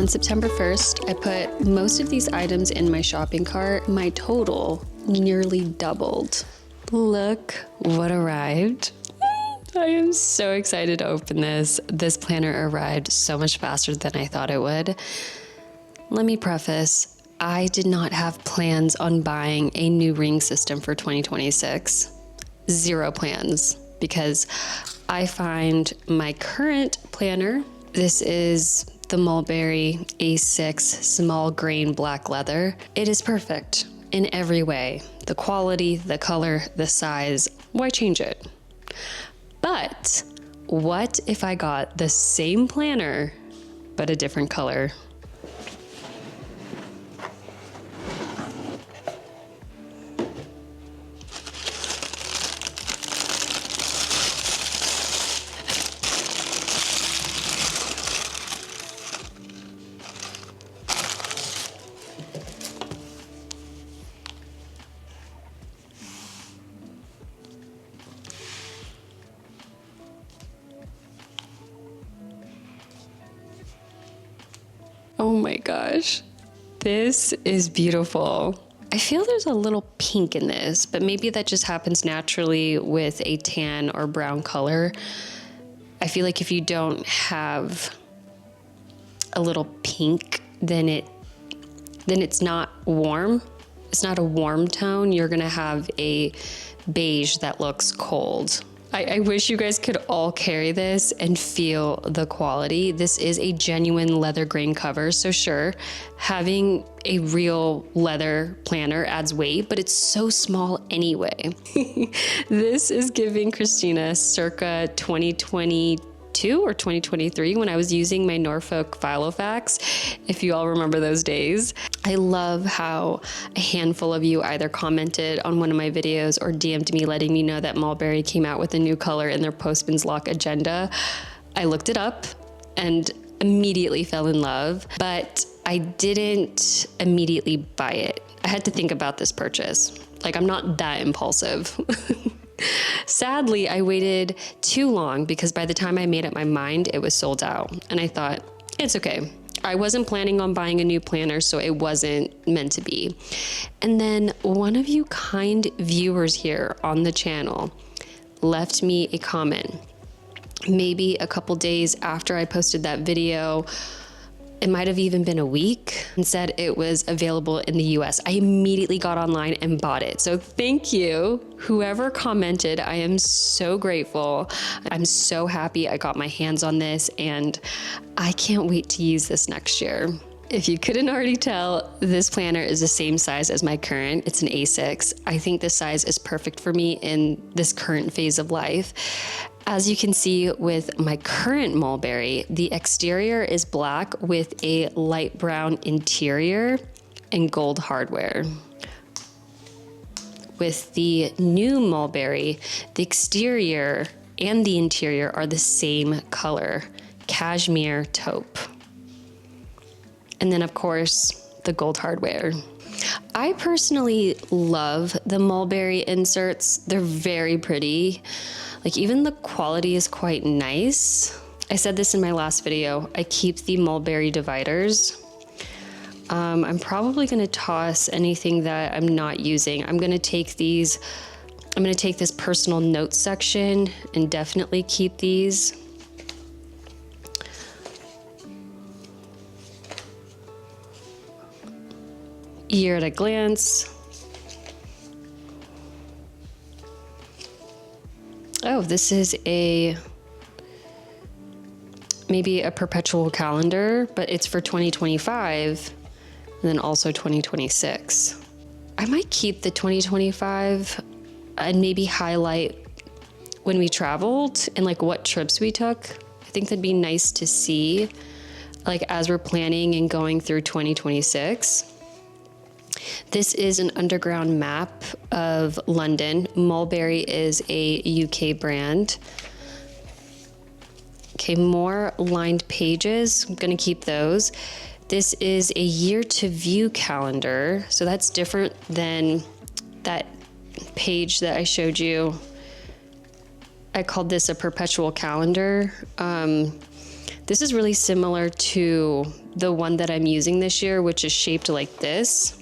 On September 1st, I put most of these items in my shopping cart. My total nearly doubled. Look what arrived. I am so excited to open this. This planner arrived so much faster than I thought it would. Let me preface, I did not have plans on buying a new ring system for 2026. Zero plans, because I find my current planner, this is the Mulberry A6 small grain black leather. It is perfect in every way. The quality, the color, the size, why change it? But what if I got the same planner, but a different color? Oh my gosh, this is beautiful. I feel there's a little pink in this, but maybe that just happens naturally with a tan or brown color. I feel like if you don't have a little pink, then it's not warm. It's not a warm tone. You're gonna have a beige that looks cold. I wish you guys could all carry this and feel the quality. This is a genuine leather grain cover, so sure, having a real leather planner adds weight, but it's so small anyway. This is giving Christina circa 2022 or 2023 when I was using my Norfolk Filofax, if you all remember those days. I love how a handful of you either commented on one of my videos or DM'd me letting me know that Mulberry came out with a new color in their Postman's Lock agenda. I looked it up and immediately fell in love, but I didn't immediately buy it. I had to think about this purchase. Like, I'm not that impulsive. Sadly, I waited too long because by the time I made up my mind, it was sold out. And I thought, it's okay. I wasn't planning on buying a new planner, so it wasn't meant to be. And then one of you kind viewers here on the channel left me a comment. Maybe a couple days after I posted that video, it might have even been a week, and said it was available in the US. I immediately got online and bought it. So thank you, whoever commented. I am so grateful. I'm so happy I got my hands on this, and I can't wait to use this next year. If you couldn't already tell, this planner is the same size as my current. It's an A6. I think this size is perfect for me in this current phase of life. As you can see with my current Mulberry, the exterior is black with a light brown interior and gold hardware. With the new Mulberry, the exterior and the interior are the same color, cashmere taupe. And then of course, the gold hardware. I personally love the Mulberry inserts. They're very pretty. Like, even the quality is quite nice. I said this in my last video. I keep the Mulberry dividers. I'm probably gonna toss anything that I'm not using. I'm gonna take this personal notes section and definitely keep these. Year at a glance. Oh, this is maybe a perpetual calendar, but it's for 2025 and then also 2026. I might keep the 2025 and maybe highlight when we traveled and like what trips we took. I think that'd be nice to see, like, as we're planning and going through 2026. This is an underground map of London. Mulberry is a UK brand. Okay, more lined pages. I'm gonna keep those. This is a year to view calendar. So that's different than that page that I showed you. I called this a perpetual calendar. This is really similar to the one that I'm using this year, which is shaped like this.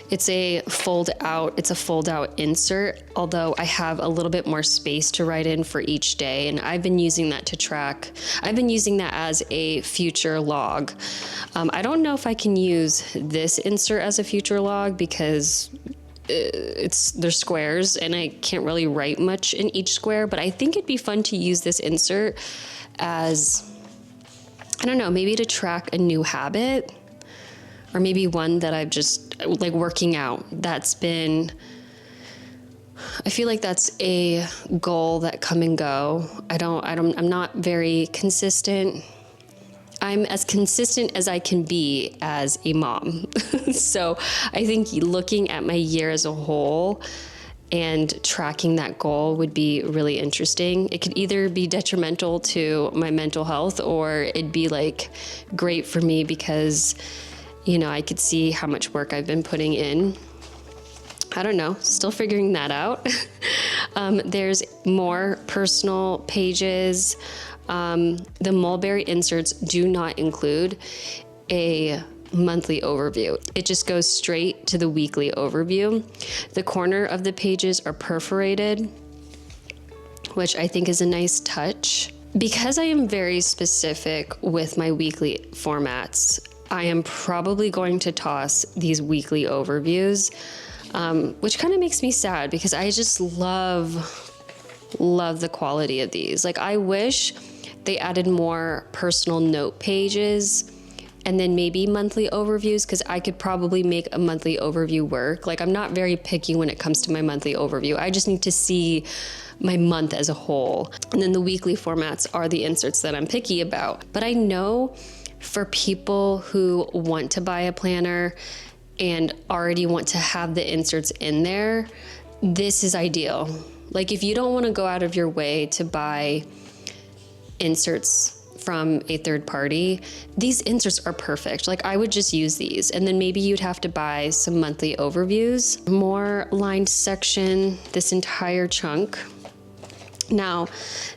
It's a fold out insert, although I have a little bit more space to write in for each day. And I've been using that to track. I've been using that as a future log. I don't know if I can use this insert as a future log because they're squares and I can't really write much in each square, but I think it'd be fun to use this insert as, I don't know, maybe to track a new habit. Or maybe one that I've just, like working out. I feel like that's a goal that come and go. I'm not very consistent. I'm as consistent as I can be as a mom. So I think looking at my year as a whole and tracking that goal would be really interesting. It could either be detrimental to my mental health or it'd be like great for me because I could see how much work I've been putting in. I don't know, still figuring that out. There's more personal pages. The Mulberry inserts do not include a monthly overview. It just goes straight to the weekly overview. The corner of the pages are perforated, which I think is a nice touch. Because I am very specific with my weekly formats, I am probably going to toss these weekly overviews, which kind of makes me sad because I just love the quality of these. Like, I wish they added more personal note pages and then maybe monthly overviews, because I could probably make a monthly overview work. Like, I'm not very picky when it comes to my monthly overview. I just need to see my month as a whole. And then the weekly formats are the inserts that I'm picky about. But I know for people who want to buy a planner and already want to have the inserts in there, this is ideal. Like, if you don't want to go out of your way to buy inserts from a third party, these inserts are perfect. Like, I would just use these, and then maybe you'd have to buy some monthly overviews. More lined section, this entire chunk. Now,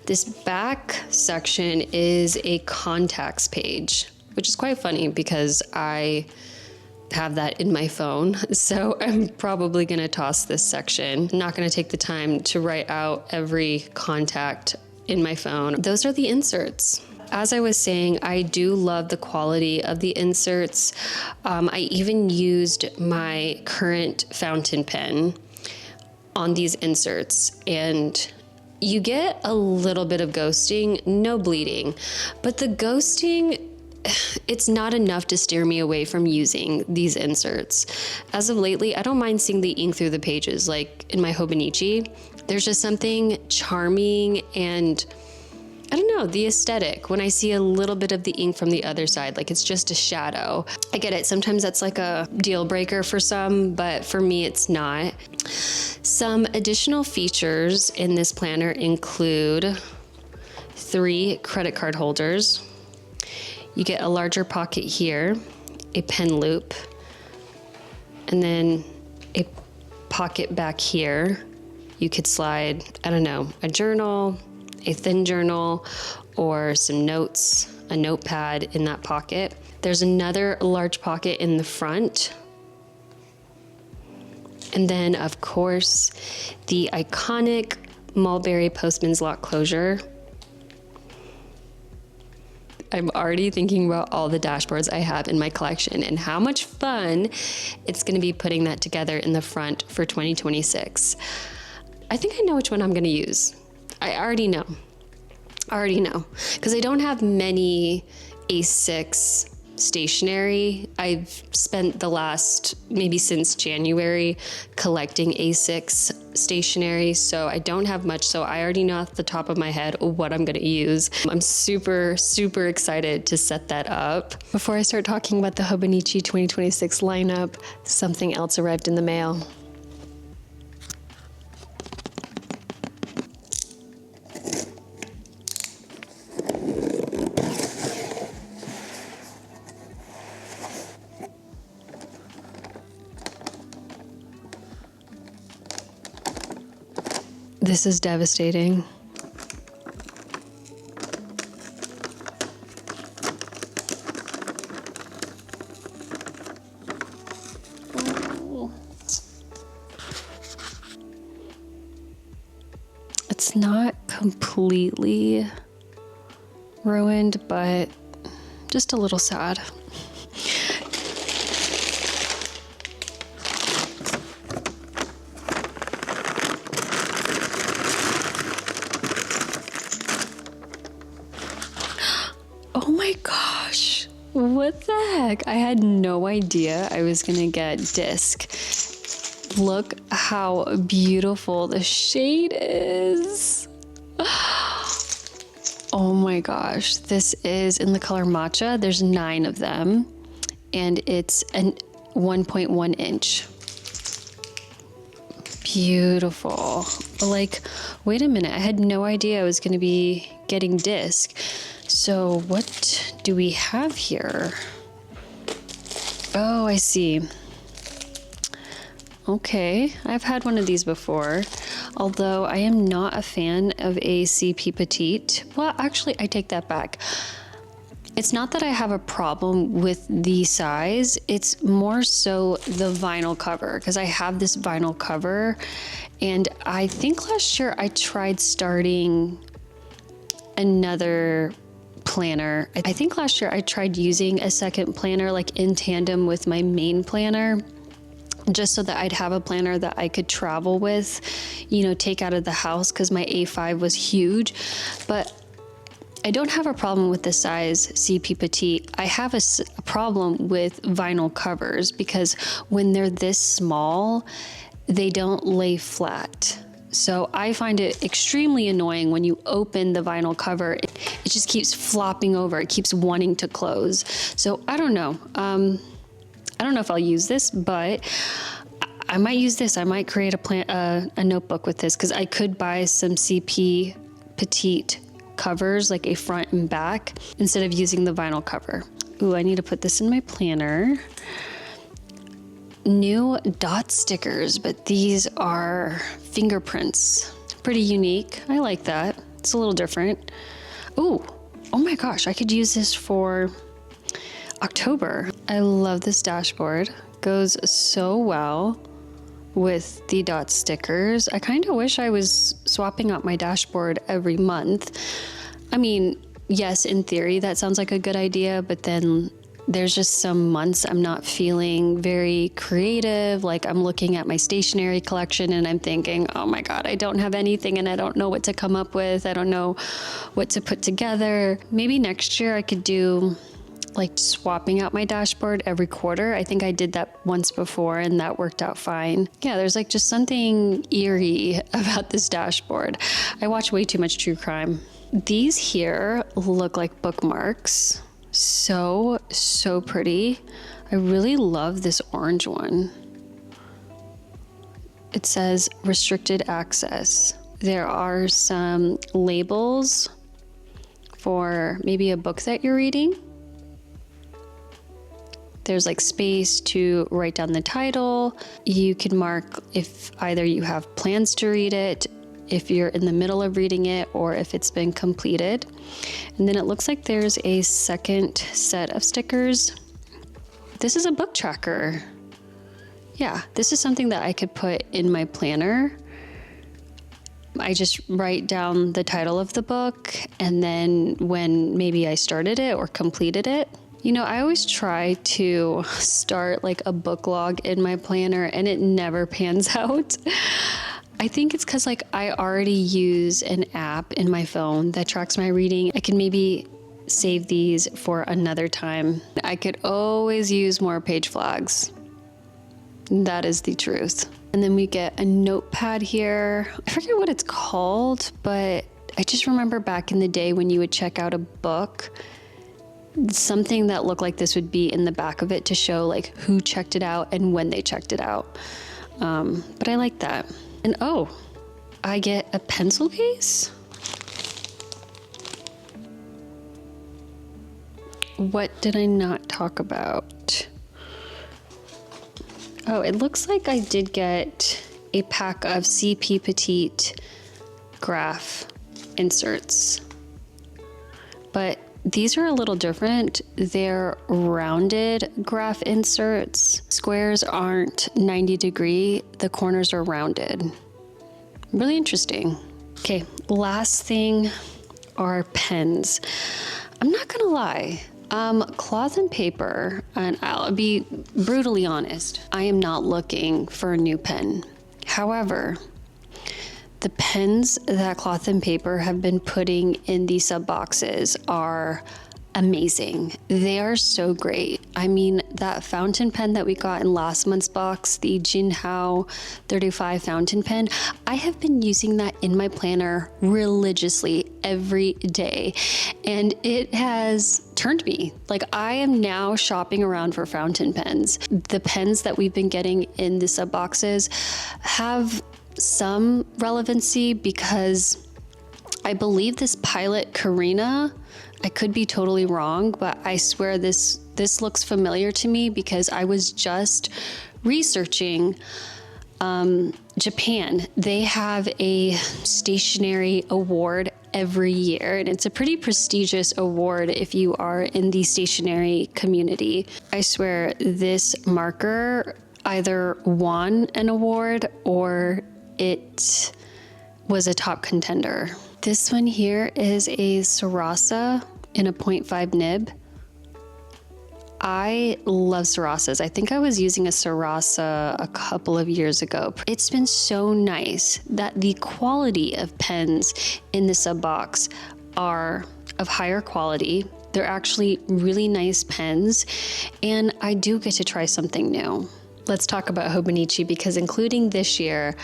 this back section is a contacts page, which is quite funny because I have that in my phone. So I'm probably going to toss this section. I'm not going to take the time to write out every contact in my phone. Those are the inserts. As I was saying, I do love the quality of the inserts. I even used my current fountain pen on these inserts, and you get a little bit of ghosting, no bleeding, but the ghosting, it's not enough to steer me away from using these inserts. As of lately, I don't mind seeing the ink through the pages, like in my Hobonichi. There's just something charming and, I don't know, the aesthetic when I see a little bit of the ink from the other side, like it's just a shadow. I get it. Sometimes that's like a deal breaker for some, but for me, it's not. Some additional features in this planner include 3 credit card holders. You get a larger pocket here, a pen loop, and then a pocket back here. You could slide, I don't know, a journal, a thin journal, or some notes, a notepad in that pocket. There's another large pocket in the front. And then, of course, the iconic Mulberry Postman's lock closure. I'm already thinking about all the dashboards I have in my collection and how much fun it's going to be putting that together in the front for 2026. I think I know which one I'm going to use. I already know. Because I don't have many A6 stationery. I've spent the last, maybe since January, collecting A6 stationery, so I don't have much, so I already know off the top of my head what I'm gonna use. I'm super excited to set that up. Before I start talking about the Hobonichi 2026 lineup, something else arrived in the mail. This is devastating. It's not completely ruined, but just a little sad. Oh my gosh, what the heck? I had no idea I was gonna get disc. Look how beautiful the shade is. Oh my gosh, this is in the color matcha. There's 9 of them, and it's an 1.1 inch. Beautiful. Like, wait a minute, I had no idea I was gonna be getting disc. So what do we have here? Oh, I see. Okay, I've had one of these before, although I am not a fan of a CP Petite. Well, actually, I take that back. It's not that I have a problem with the size, it's more so the vinyl cover, because I have this vinyl cover, and I think last year I tried starting another planner. I think last year I tried using a second planner like in tandem with my main planner, just so that I'd have a planner that I could travel with, you know, take out of the house, because my A5 was huge. But I don't have a problem with the size CP Petite. I have a problem with vinyl covers, because when they're this small, they don't lay flat. So I find it extremely annoying when you open the vinyl cover. It just keeps flopping over. It keeps wanting to close. So I don't know. I don't know if I'll use this, but I might use this. I might create a notebook with this, because I could buy some CP Petite covers, like a front and back, instead of using the vinyl cover. Ooh, I need to put this in my planner. New dot stickers, but these are fingerprints. Pretty unique. I like that. It's a little different. Ooh, oh my gosh, I could use this for October. I love this dashboard. Goes so well with the dot stickers. I kind of wish I was swapping out my dashboard every month. I mean, yes, in theory, that sounds like a good idea, but then there's just some months I'm not feeling very creative. Like, I'm looking at my stationery collection and I'm thinking, oh my God, I don't have anything and I don't know what to come up with. I don't know what to put together. Maybe next year I could do like swapping out my dashboard every quarter. I think I did that once before and that worked out fine. Yeah, there's like just something eerie about this dashboard. I watch way too much true crime. These here look like bookmarks. So pretty. I really love this orange one. It says restricted access. There are some labels for maybe a book that you're reading. There's like space to write down the title. You can mark if either you have plans to read it, if you're in the middle of reading it, or if it's been completed. And then it looks like there's a second set of stickers. This is a book tracker. Yeah, this is something that I could put in my planner. I just write down the title of the book, and then when maybe I started it or completed it. You know, I always try to start like a book log in my planner and it never pans out. I think it's because like I already use an app in my phone that tracks my reading. I can maybe save these for another time. I could always use more page flags. That is the truth. And then we get a notepad here. I forget what it's called, but I just remember back in the day when you would check out a book, something that looked like this would be in the back of it to show like who checked it out and when they checked it out. But I like that. And oh, I get a pencil case? What did I not talk about? Oh, it looks like I did get a pack of CP Petite graph inserts. But these are a little different. They're rounded graph inserts. Squares aren't 90 degree, the corners are rounded. Really interesting. Okay, last thing are pens. I'm not gonna lie. Cloth and paper, and I'll be brutally honest, I am not looking for a new pen. However, the pens that Cloth and Paper have been putting in these sub boxes are amazing. They are so great. I mean, that fountain pen that we got in last month's box, the Jinhao 35 fountain pen, I have been using that in my planner religiously every day, and it has turned me. Like, I am now shopping around for fountain pens. The pens that we've been getting in the sub boxes have some relevancy because I believe this Pilot Karina, I could be totally wrong, but I swear this looks familiar to me because I was just researching Japan. They have a stationery award every year, and it's a pretty prestigious award if you are in the stationery community. I swear this marker either won an award or it was a top contender. This one here is a Sarasa in a 0.5 nib. I love Sarasas. I think I was using a Sarasa a couple of years ago. It's been so nice that the quality of pens in the sub box are of higher quality. They're actually really nice pens, and I do get to try something new. Let's talk about Hobonichi, because including this year,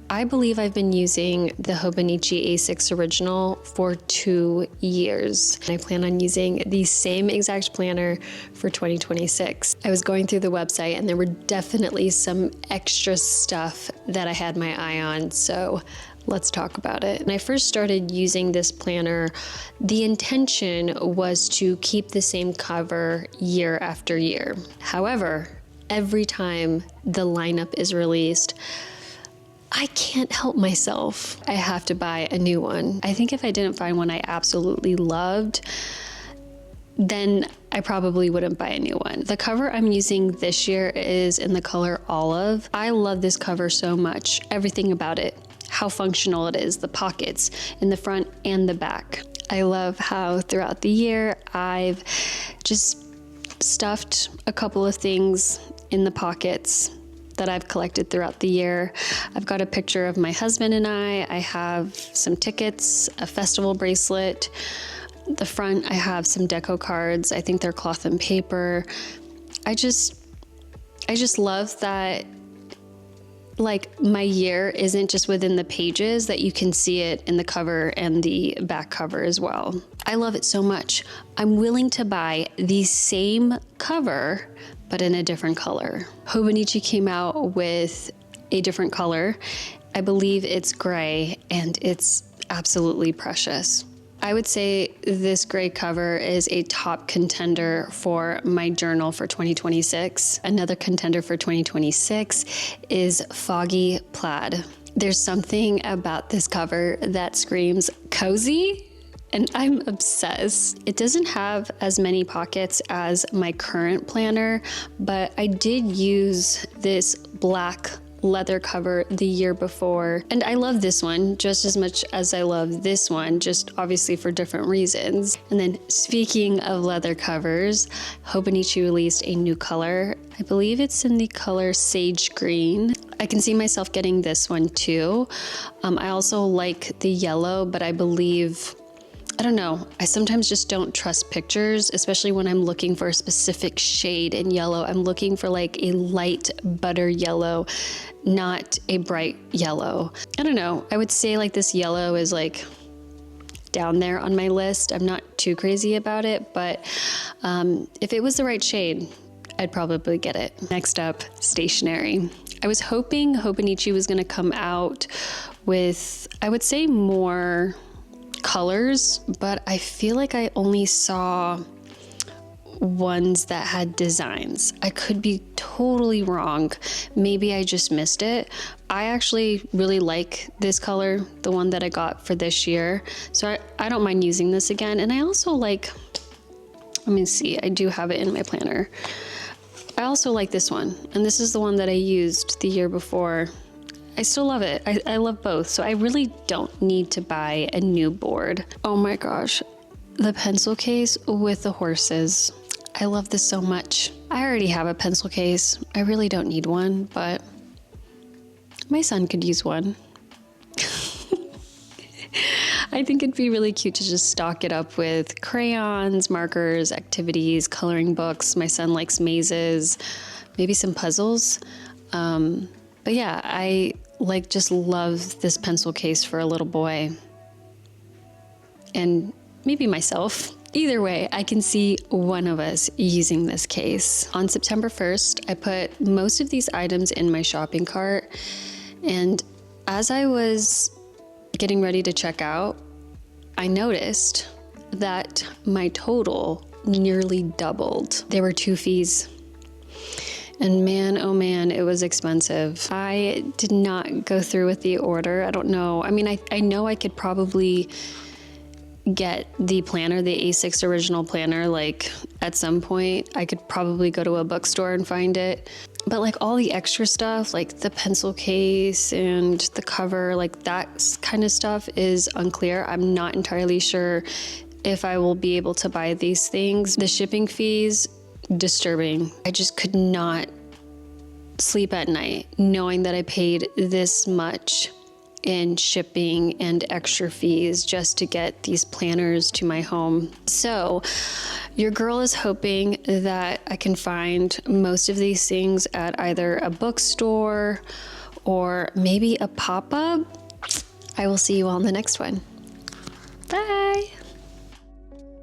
I believe I've been using the Hobonichi A6 Original for 2 years. And I plan on using the same exact planner for 2026. I was going through the website and there were definitely some extra stuff that I had my eye on, so let's talk about it. When I first started using this planner, the intention was to keep the same cover year after year. However, every time the lineup is released, I can't help myself. I have to buy a new one. I think if I didn't find one I absolutely loved, then I probably wouldn't buy a new one. The cover I'm using this year is in the color Olive. I love this cover so much. Everything about it, how functional it is, the pockets in the front and the back. I love how throughout the year I've just stuffed a couple of things in the pockets that I've collected throughout the year. I've got a picture of my husband and I have some tickets, a festival bracelet. The front, I have some deco cards. I think they're Cloth and Paper. I just love that, like, my year isn't just within the pages, that you can see it in the cover and the back cover as well. I love it so much. I'm willing to buy the same cover but in a different color. Hobonichi came out with a different color. I believe it's gray, and it's absolutely precious. I would say this gray cover is a top contender for my journal for 2026. Another contender for 2026 is Foggy Plaid. There's something about this cover that screams cozy, and I'm obsessed. It doesn't have as many pockets as my current planner, but I did use this black leather cover the year before, and I love this one just as much as I love this one, just obviously for different reasons. And then, speaking of leather covers, Hobonichi released a new color. I believe it's in the color Sage Green. I can see myself getting this one too. I also like the yellow, but I believe, I don't know, I sometimes just don't trust pictures, especially when I'm looking for a specific shade in yellow. I'm looking for like a light butter yellow, not a bright yellow. I don't know, I would say like this yellow is like down there on my list. I'm not too crazy about it, but if it was the right shade, I'd probably get it. Next up, stationery. I was hoping Hobonichi was gonna come out with, I would say, more colors, but I feel like I only saw ones that had designs. I could be totally wrong. Maybe I just missed it. I actually really like this color, the one that I got for this year. So I don't mind using this again. And I also like, let me see, I do have it in my planner. I also like this one. And this is the one that I used the year before I still love it. I love both. So I really don't need to buy a new board. Oh my gosh. The pencil case with the horses. I love this so much. I already have a pencil case. I really don't need one, but my son could use one. I think it'd be really cute to just stock it up with crayons, markers, activities, coloring books. My son likes mazes, maybe some puzzles. But yeah, I just love this pencil case for a little boy. And maybe myself. Either way, I can see one of us using this case. On September 1st, I put most of these items in my shopping cart. And as I was getting ready to check out, I noticed that my total nearly doubled. There were 2 fees. And man, oh man, it was expensive. I did not go through with the order. I don't know. I mean, I know I could probably get the planner, the A6 original planner, like at some point. I could probably go to a bookstore and find it. But like all the extra stuff, like the pencil case and the cover, like that kind of stuff is unclear. I'm not entirely sure if I will be able to buy these things. The shipping fees, disturbing. I just could not sleep at night knowing that I paid this much in shipping and extra fees just to get these planners to my home. So your girl is hoping that I can find most of these things at either a bookstore or maybe a pop-up. I will see you all in the next one. Bye.